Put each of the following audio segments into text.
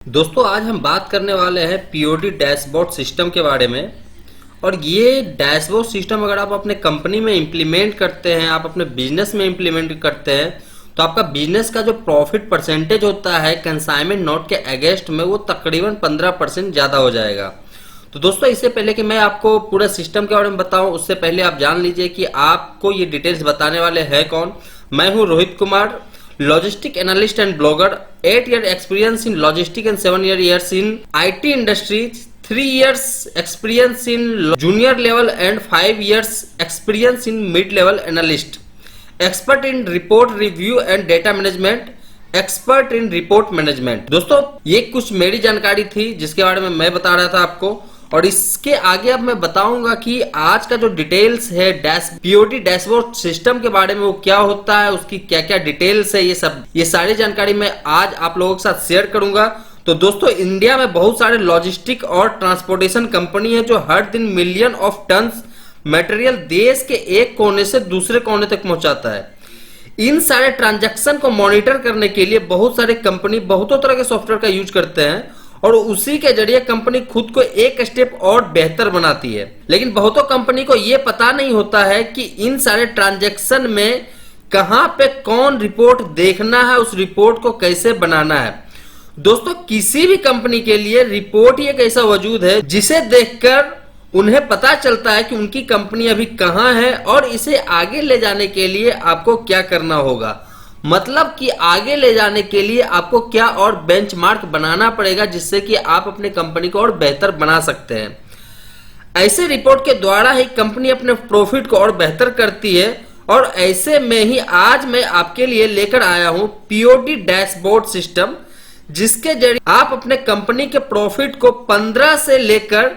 दोस्तों आज हम बात करने वाले हैं पीओडी डैशबोर्ड सिस्टम के बारे में। और ये डैशबोर्ड सिस्टम अगर आप अपने कंपनी में इम्प्लीमेंट करते हैं, आप अपने बिजनेस में इम्प्लीमेंट करते हैं, तो आपका बिजनेस का जो प्रॉफिट परसेंटेज होता है कंसाइनमेंट नोट के अगेंस्ट में वो तकरीबन 15% ज़्यादा हो जाएगा। तो दोस्तों इससे पहले कि मैं आपको पूरा सिस्टम के बारे में बताऊं, उससे पहले आप जान लीजिए कि आपको ये डिटेल्स बताने वाले हैं कौन। मैं हूँ Rohit Kumar, logistic analyst and blogger, 8 year experience in logistic and 7 years in IT industry, 3 years experience in junior level and 5 years experience in mid level analyst, expert in report review and data management, expert in report management. दोस्तों ये कुछ मेरी जानकारी थी जिसके बारे में मैं बता रहा था आपको, और इसके आगे अब मैं बताऊंगा कि आज का जो डिटेल्स है पीओडी डैशबोर्ड सिस्टम के बारे में वो क्या होता है, उसकी क्या क्या डिटेल्स है, ये सारी जानकारी मैं आज आप लोगों के साथ शेयर करूंगा। तो दोस्तों इंडिया में बहुत सारे लॉजिस्टिक और ट्रांसपोर्टेशन कंपनी है जो हर दिन मिलियन ऑफ टन्स मटेरियल देश के एक कोने से दूसरे कोने तक पहुंचाता है। इन सारे ट्रांजैक्शन को मॉनिटर करने के लिए बहुत सारे कंपनी बहुतों तरह के सॉफ्टवेयर का यूज करते हैं और उसी के जरिए कंपनी खुद को एक स्टेप और बेहतर बनाती है। लेकिन बहुतों कंपनी को यह पता नहीं होता है कि इन सारे ट्रांजैक्शन में कहां पे कौन रिपोर्ट देखना है, उस रिपोर्ट को कैसे बनाना है। दोस्तों किसी भी कंपनी के लिए रिपोर्ट ही एक ऐसा वजूद है जिसे देखकर उन्हें पता चलता है कि उनकी कंपनी अभी कहां है और इसे आगे ले जाने के लिए आपको क्या करना होगा। मतलब कि आगे ले जाने के लिए आपको क्या और बेंचमार्क बनाना पड़ेगा जिससे कि आप अपने कंपनी को और बेहतर बना सकते हैं। ऐसे रिपोर्ट के द्वारा ही कंपनी अपने प्रॉफिट को और बेहतर करती है। और ऐसे में ही आज मैं आपके लिए लेकर आया हूं पीओडी डैशबोर्ड सिस्टम, जिसके जरिए आप अपने कंपनी के प्रॉफिट को 15 से लेकर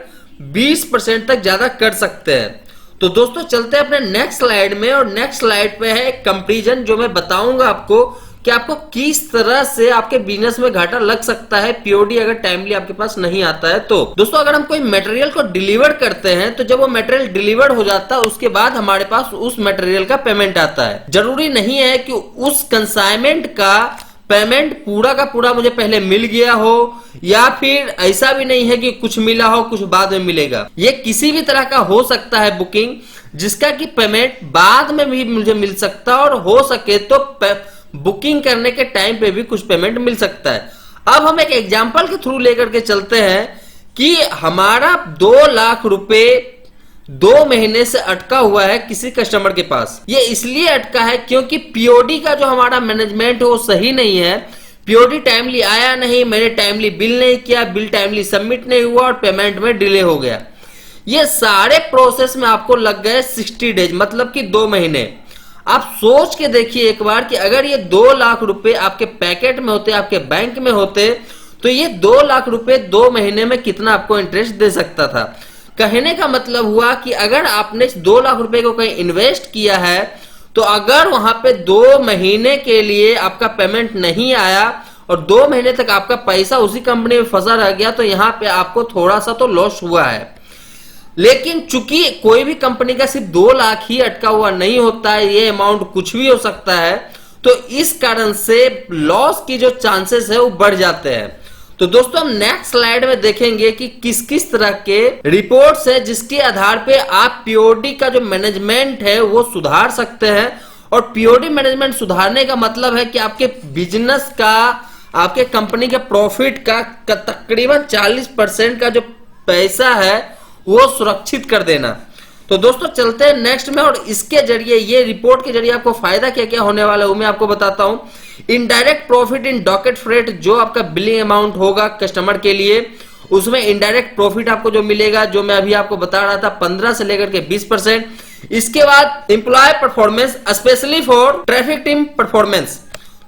20% तक ज्यादा कर सकते हैं। तो दोस्तों चलते हैं अपने नेक्स्ट स्लाइड में, और नेक्स्ट स्लाइड पे है कंपैरिजन जो मैं बताऊंगा आपको कि आपको किस तरह से आपके बिजनेस में घाटा लग सकता है पीओडी अगर टाइमली आपके पास नहीं आता है। तो दोस्तों अगर हम कोई मटेरियल को डिलीवर करते हैं तो जब वो मटेरियल डिलीवर हो जाता है उसके बाद हमारे पास उस मटेरियल का पेमेंट आता है। जरूरी नहीं है कि उस कंसाइनमेंट का पेमेंट पूरा का पूरा मुझे पहले मिल गया हो, या फिर ऐसा भी नहीं है कि कुछ मिला हो कुछ बाद में मिलेगा। ये किसी भी तरह का हो सकता है बुकिंग, जिसका कि पेमेंट बाद में भी मुझे मिल सकता है, और हो सके तो बुकिंग करने के टाइम पे भी कुछ पेमेंट मिल सकता है। अब हम एक एग्जांपल के थ्रू लेकर के चलते हैं कि हमारा 2 लाख रुपए 2 महीने से अटका हुआ है किसी कस्टमर के पास। ये इसलिए अटका है क्योंकि पीओडी का जो हमारा मैनेजमेंट है वो सही नहीं है। पीओडी टाइमली आया नहीं, मैंने टाइमली बिल नहीं किया, बिल टाइमली सबमिट नहीं हुआ और पेमेंट में डिले हो गया। ये सारे प्रोसेस में आपको लग गए 60 डेज, मतलब कि 2 महीने। आप सोच के देखिए एक बार कि अगर ये 2 लाख रुपए आपके पैकेट में होते, आपके बैंक में होते, तो ये 2 लाख रुपए 2 महीने में कितना आपको इंटरेस्ट दे सकता था। कहने का मतलब हुआ कि अगर आपने 2 लाख रुपए को कहीं इन्वेस्ट किया है, तो अगर वहां पे 2 महीने के लिए आपका पेमेंट नहीं आया और 2 महीने तक आपका पैसा उसी कंपनी में फंसा रह गया, तो यहां पे आपको थोड़ा सा तो लॉस हुआ है। लेकिन चूंकि कोई भी कंपनी का सिर्फ 2 लाख ही अटका हुआ नहीं होता है, ये अमाउंट कुछ भी हो सकता है, तो इस कारण से लॉस की जो चांसेस है वो बढ़ जाते हैं। तो दोस्तों हम नेक्स्ट स्लाइड में देखेंगे कि किस किस तरह के रिपोर्ट्स है जिसके आधार पे आप पीओडी का जो मैनेजमेंट है वो सुधार सकते हैं। और पीओडी मैनेजमेंट सुधारने का मतलब है कि आपके बिजनेस का, आपके कंपनी के प्रॉफिट का तकरीबन 40% का जो पैसा है वो सुरक्षित कर देना। तो दोस्तों चलते हैं नेक्स्ट में, और इसके जरिए, ये रिपोर्ट के जरिए आपको फायदा क्या क्या होने वाला है वो मैं आपको बताता हूं। Indirect profit in docket freight, जो आपका बिलिंग अमाउंट होगा कस्टमर के लिए, उसमें इनडायरेक्ट प्रॉफिट आपको जो मिलेगा, जो मैं अभी आपको बता रहा था 15 से लेकर के 20%। इसके बाद employ performance, specially for traffic team performance.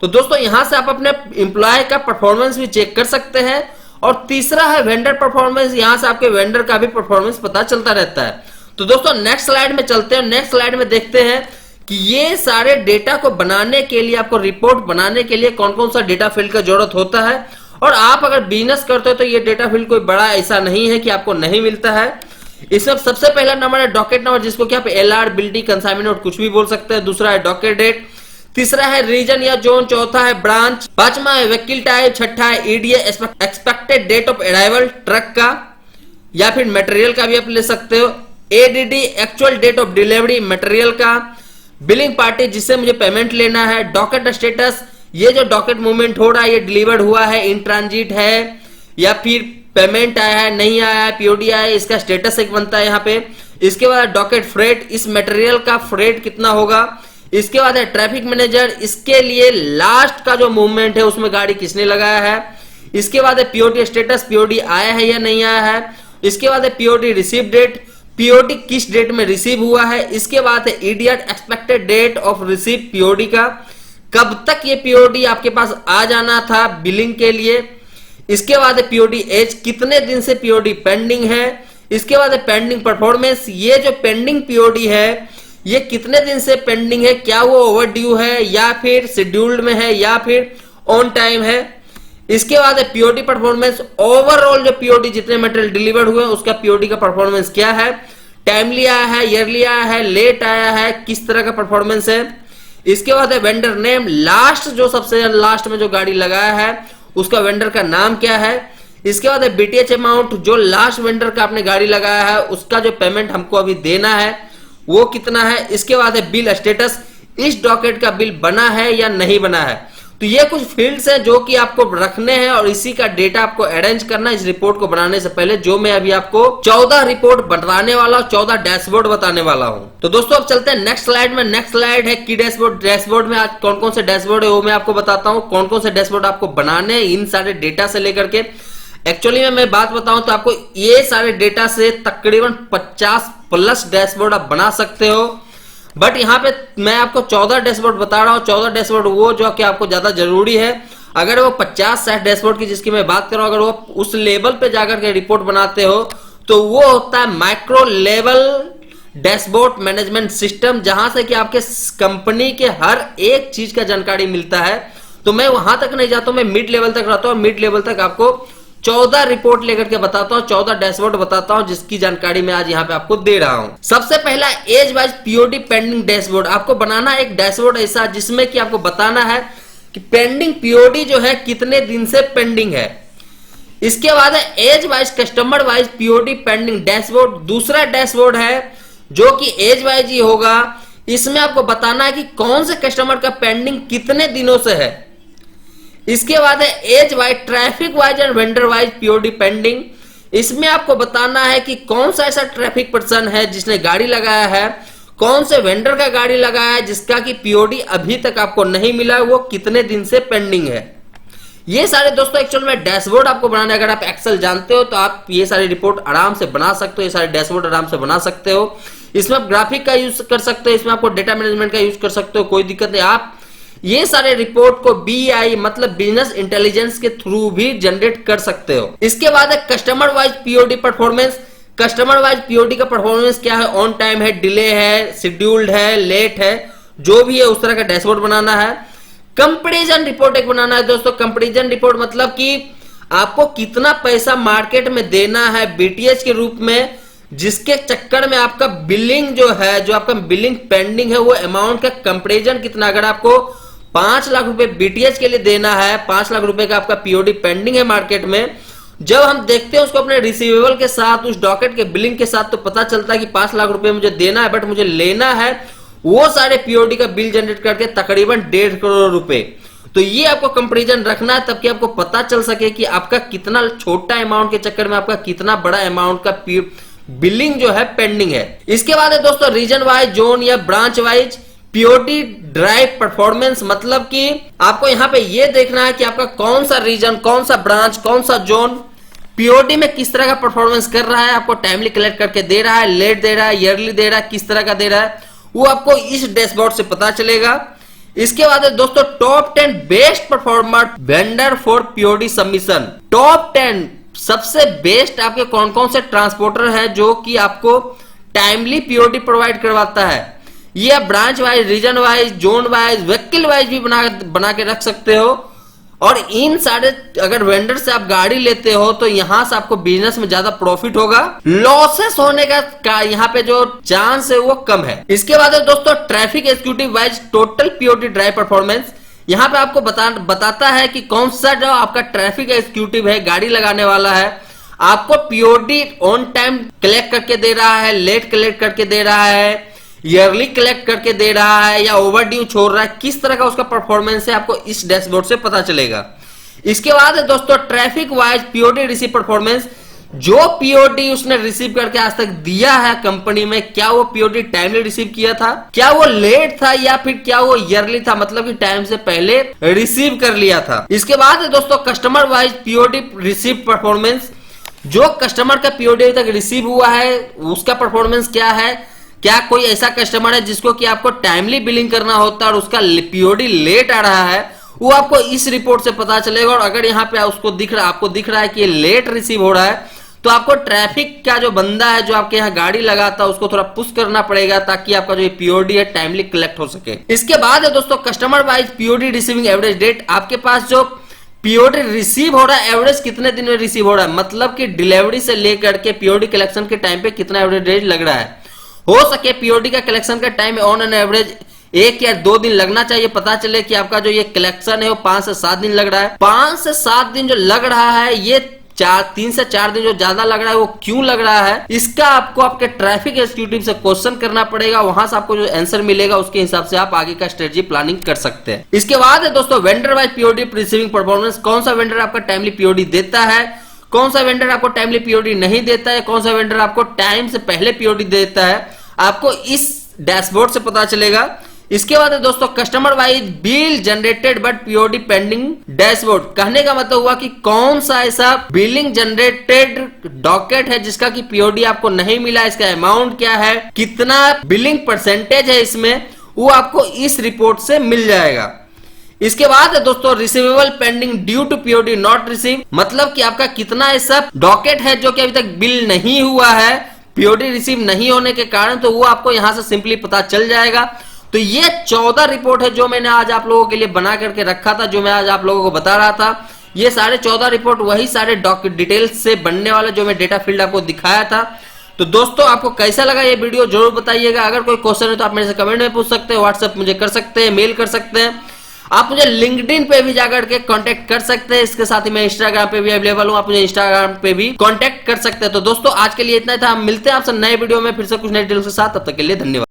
तो दोस्तों यहां से आप अपने एम्प्लॉय का परफॉर्मेंस भी चेक कर सकते हैं। और तीसरा है वेंडर परफॉर्मेंस, यहां से आपके वेंडर का भी परफॉर्मेंस पता चलता रहता है। तो दोस्तों नेक्स्ट स्लाइड में चलते हैं। नेक्स्ट स्लाइड में देखते हैं कि ये सारे डेटा को बनाने के लिए, आपको रिपोर्ट बनाने के लिए कौन कौन सा डेटा फील्ड का जरूरत होता है। और आप अगर बिजनेस करते हो तो ये डेटा फील्ड कोई बड़ा ऐसा नहीं है कि आपको नहीं मिलता है। इसमें सबसे पहला नंबर है डॉकेट नंबर, जिसको कि आप एलआर, बिल्टी, कंसाइनमेंट नोट कुछ भी बोल सकते हैं। दूसरा है डॉकेट डेट, तीसरा है रीजन या जोन, चौथा है ब्रांच, पांचवा है व्हीकल टाइप, छठा है EDA expected date of arrival truck का या फिर मटेरियल का भी आप ले सकते हो, ADD actual date of delivery material का, बिलिंग पार्टी जिससे मुझे पेमेंट लेना है, डॉकेट स्टेटस ये जो डॉकेट मूवमेंट हो रहा है ये डिलीवर्ड हुआ है, इन ट्रांजिट है या फिर पेमेंट आया है, नहीं आया है, पीओडी आया है, इसका स्टेटस एक बनता है यहाँ पे। इसके बाद डॉकेट फ्रेट, इस मटेरियल का फ्रेट कितना होगा। इसके बाद है ट्रैफिक मैनेजर, इसके लिए लास्ट का जो मूवमेंट है उसमें गाड़ी किसने लगाया है। इसके बाद है पीओडी स्टेटस, पीओडी आया है या नहीं आया है। इसके बाद है पीओडी रिसीव डेट, पीओडी किस डेट में रिसीव हुआ है। इसके बाद है idiot expected date of receive POD का, कब तक ये पीओडी आपके पास आ जाना था बिलिंग के लिए। इसके बाद है पीओडी एज, कितने दिन से पीओडी पेंडिंग है। इसके बाद है पेंडिंग परफॉर्मेंस, ये जो पेंडिंग पीओडी है ये कितने दिन से पेंडिंग है, क्या वो ओवरड्यू है या फिर शेड्यूल्ड में है या फिर ऑन टाइम है। इसके बाद है पीओडी परफॉर्मेंस, ओवरऑल जो पीओडी जितने मटेरियल डिलीवर्ड हुए उसका पीओडी का परफॉर्मेंस क्या है, टाइमली आया है, ईयरली आया है, लेट आया है, किस तरह का परफॉर्मेंस है। इसके बाद है वेंडर नेम, लास्ट जो सबसे लास्ट में जो गाड़ी लगाया है उसका वेंडर का नाम क्या है। इसके बाद है बीटीएच अमाउंट, जो लास्ट वेंडर का आपने गाड़ी लगाया है उसका जो पेमेंट हमको अभी देना है वो कितना है। इसके बाद है बिल स्टेटस, इस डॉकेट का बिल बना है या नहीं बना है। तो ये कुछ फील्ड्स है जो कि आपको रखने हैं और इसी का डेटा आपको अरेंज करना है इस रिपोर्ट को बनाने से पहले, जो मैं अभी आपको 14 रिपोर्ट बताने वाला हूं, 14 डैशबोर्ड बताने वाला हूं। तो दोस्तों अब चलते हैं नेक्स्ट स्लाइड में। नेक्स्ट स्लाइड है की डैशबोर्ड। डैशबोर्ड में आज कौन कौन से डैशबोर्ड है वो मैं आपको बताता हूं, कौन कौन से डैशबोर्ड आपको बनाने हैं इन सारे डेटा से लेकर के। एक्चुअली में मैं बात बताऊं तो आपको ये सारे डेटा से तकरीबन 50 प्लस डैशबोर्ड आप बना सकते हो, बट यहाँ पे मैं आपको 14 डैशबोर्ड बता रहा हूँ। 14 डैशबोर्ड वो जो कि आपको ज्यादा जरूरी है। अगर वो 50-60 डैशबोर्ड की जिसकी मैं बात कर रहा हूँ, अगर वो उस लेवल पे जाकर के रिपोर्ट बनाते हो तो वो होता है micro level dashboard management system, जहां से कि आपके कंपनी के हर एक चीज का जानकारी मिलता है। तो मैं वहां तक नहीं जाता हूं, मैं मिड लेवल तक रहता हूं। मिड लेवल तक आपको 14 रिपोर्ट लेकर के बताता हूं, 14 डैशबोर्ड बताता हूं जिसकी जानकारी मैं आज यहाँ पे आपको दे रहा हूं। सबसे पहला age wise POD pending dashboard. आपको बनाना है एक डैशबोर्ड ऐसा जिसमें कि आपको बताना है कि पेंडिंग पीओडी जो है कितने दिन से पेंडिंग है। इसके बाद है age wise customer wise POD pending dashboard. दूसरा डैशबोर्ड है जो कि एज वाइज ही होगा। इसमें आपको बताना है कि कौन से कस्टमर का पेंडिंग कितने दिनों से है। इसके बाद है age wise traffic wise and vendor wise POD pending. इसमें आपको बताना है कि कौन सा ऐसा ट्रैफिक पर्सन है जिसने गाड़ी लगाया है, कौन से वेंडर का गाड़ी लगाया है जिसका कि पीओडी अभी तक आपको नहीं मिला, वो कितने दिन से पेंडिंग है। ये सारे दोस्तों एक्चुअल में डैशबोर्ड आपको बनाना है। अगर आप एक्सेल जानते हो तो आप ये सारी रिपोर्ट आराम से बना सकते हो, ये सारे डैशबोर्ड आराम से बना सकते हो। इसमें आप ग्राफिक का यूज कर सकते हो, इसमें आपको डेटा मैनेजमेंट का यूज कर सकते हो, कोई दिक्कत नहीं। आप ये सारे रिपोर्ट को बीआई मतलब बिजनेस इंटेलिजेंस के थ्रू भी जनरेट कर सकते हो। इसके बाद है customer wise POD performance. Customer wise POD का परफॉर्मेंस क्या है, ऑन टाइम है, डिले है, शेड्यूल्ड है, लेट है, जो भी है उस तरह का डैशबोर्ड बनाना है। कंपैरिजन रिपोर्ट एक बनाना है दोस्तों। कंपैरिजन रिपोर्ट मतलब कि आपको कितना पैसा मार्केट में देना है बीटीएच के रूप में, जिसके चक्कर में आपका बिलिंग जो है, जो आपका बिलिंग पेंडिंग है, वो अमाउंट का कंपैरिजन कितना। अगर आपको 5 लाख रुपए बीटीएच के लिए देना है, 5 लाख रुपए का आपका पीओडी पेंडिंग है मार्केट में, जब हम देखते हैं उसको अपने रिसीवेबल के साथ, उस डॉकेट के बिलिंग के साथ, तो पता चलता है कि 5 लाख रुपए मुझे देना है, बट मुझे लेना है वो सारे पीओडी का बिल जनरेट करके तकरीबन 1.5 करोड़ रुपए। तो ये आपको कंपैरिजन रखना है तब कि आपको पता चल सके कि आपका कितना छोटा अमाउंट के चक्कर में आपका कितना बड़ा अमाउंट का बिलिंग जो है पेंडिंग है। इसके बाद है दोस्तों रीजन वाइज, जोन या branch wise POD drive performance. मतलब कि आपको यहां पे ये देखना है कि आपका कौन सा रीजन, कौन सा ब्रांच, कौन सा जोन पीओडी में किस तरह का परफॉर्मेंस कर रहा है, आपको टाइमली कलेक्ट करके दे रहा है, लेट दे रहा है, ईयरली दे रहा है, किस तरह का दे रहा है, वो आपको इस डैशबोर्ड से पता चलेगा। इसके बाद है दोस्तों top 10 best performer vendor for POD submission. Top 10 सबसे बेस्ट आपके कौन कौन से ट्रांसपोर्टर है जो कि आपको टाइमली पीओडी प्रोवाइड करवाता है। ये आप branch wise, region wise, zone wise, vehicle wise भी बना के रख सकते हो। और इन सारे अगर वेंडर से आप गाड़ी लेते हो तो यहां से आपको बिजनेस में ज्यादा प्रॉफिट होगा, लॉसेस होने का यहाँ पे जो चांस है वो कम है। इसके बाद दोस्तों traffic executive wise total POT drive performance, यहाँ पे आपको बताता है कि कौन सा जो आपका ट्रैफिक एग्जीक्यूटिव है, गाड़ी लगाने वाला है, आपको पीओटी ऑन टाइम कलेक्ट करके दे रहा है, लेट कलेक्ट करके दे रहा है, ईयरली कलेक्ट करके दे रहा है या ओवर ड्यू छोड़ रहा है, किस तरह का उसका परफॉर्मेंस है आपको इस डैशबोर्ड से पता चलेगा। इसके बाद है दोस्तों traffic wise POT receive performance, जो पीओटी उसने रिसीव करके आज तक दिया है कंपनी में, क्या वो पीओटी टाइमली रिसीव किया था, क्या वो लेट था या फिर क्या वो ईयरली था, मतलब कि टाइम से पहले रिसीव कर लिया था। इसके बाद है दोस्तों customer wise POT receive performance, जो कस्टमर का पीओटी तक रिसीव हुआ है उसका परफॉर्मेंस क्या है, क्या कोई ऐसा कस्टमर है जिसको कि आपको टाइमली बिलिंग करना होता है और उसका पीओडी लेट आ रहा है, वो आपको इस रिपोर्ट से पता चलेगा। और अगर यहाँ पे आपको दिख रहा है कि ये लेट रिसीव हो रहा है, तो आपको ट्रैफिक का जो बंदा है जो आपके यहाँ गाड़ी लगाता है उसको थोड़ा पुश करना पड़ेगा ताकि आपका जो पीओडी है टाइमली कलेक्ट हो सके। इसके बाद है दोस्तों customer wise POD receiving average date, आपके पास जो पीओडी रिसीव हो रहा है एवरेज कितने दिन में रिसीव हो रहा है, मतलब कि डिलीवरी से लेकर के पीओडी कलेक्शन के टाइम पे कितना एवरेज डेट लग रहा है। हो सके पीओडी का कलेक्शन का टाइम ऑन एन एवरेज 1 या 2 दिन लगना चाहिए, पता चले कि आपका जो ये कलेक्शन है वो 5 से 7 दिन लग रहा है। 5 से 7 दिन जो लग रहा है, ये 3 से 4 दिन जो ज्यादा लग रहा है वो क्यों लग रहा है, इसका आपको आपके ट्रैफिक एग्जीक्यूटिव से क्वेश्चन करना पड़ेगा, वहां से आपको जो आंसर मिलेगा उसके हिसाब से आप आगे का स्ट्रेटजी प्लानिंग कर सकते हैं। इसके बाद है दोस्तों vendor wise POD receiving performance, कौन सा वेंडर आपका टाइमली पीओडी देता है, कौन सा वेंडर आपको टाइमली पीओडी नहीं देता है, कौन सा वेंडर आपको टाइम से पहले पीओडी देता है, आपको इस डैशबोर्ड से पता चलेगा। इसके बाद है दोस्तों customer wise bill generated but POD pending dashboard, कहने का मतलब हुआ कि कौन सा ऐसा बिलिंग जनरेटेड डॉकेट है जिसका कि पीओडी आपको नहीं मिला, इसका अमाउंट क्या है, कितना बिलिंग परसेंटेज है इसमें, वो आपको इस रिपोर्ट से मिल जाएगा। इसके बाद है दोस्तों receivable pending due to POD not receive, मतलब कि आपका कितना ऐसा डॉकेट है जो कि अभी तक बिल नहीं हुआ है पीओडी रिसीव नहीं होने के कारण, तो वो आपको यहां से सिंपली पता चल जाएगा। तो ये 14 रिपोर्ट है जो मैंने आज आप लोगों के लिए बना करके रखा था, जो मैं आज आप लोगों को बता रहा था। ये सारे 14 रिपोर्ट वही सारे डिटेल्स से बनने वाले जो मैं डेटा फील्ड आपको दिखाया था। तो दोस्तों आपको कैसा लगा ये वीडियो जरूर बताइएगा। अगर कोई क्वेश्चन है तो आप मेरे से कमेंट में पूछ सकते हैं, व्हाट्सएप मुझे कर सकते हैं, मेल कर सकते हैं, आप मुझे लिंक्डइन पे भी जाकर के कांटेक्ट कर सकते हैं। इसके साथ ही मैं इंस्टाग्राम पे भी अवेलेबल हूं, आप मुझे इंस्टाग्राम पे भी कांटेक्ट कर सकते हैं। तो दोस्तों आज के लिए इतना था, हम मिलते हैं आपसे नए वीडियो में फिर से कुछ नए डिटेल्स के साथ, तब तक के लिए धन्यवाद।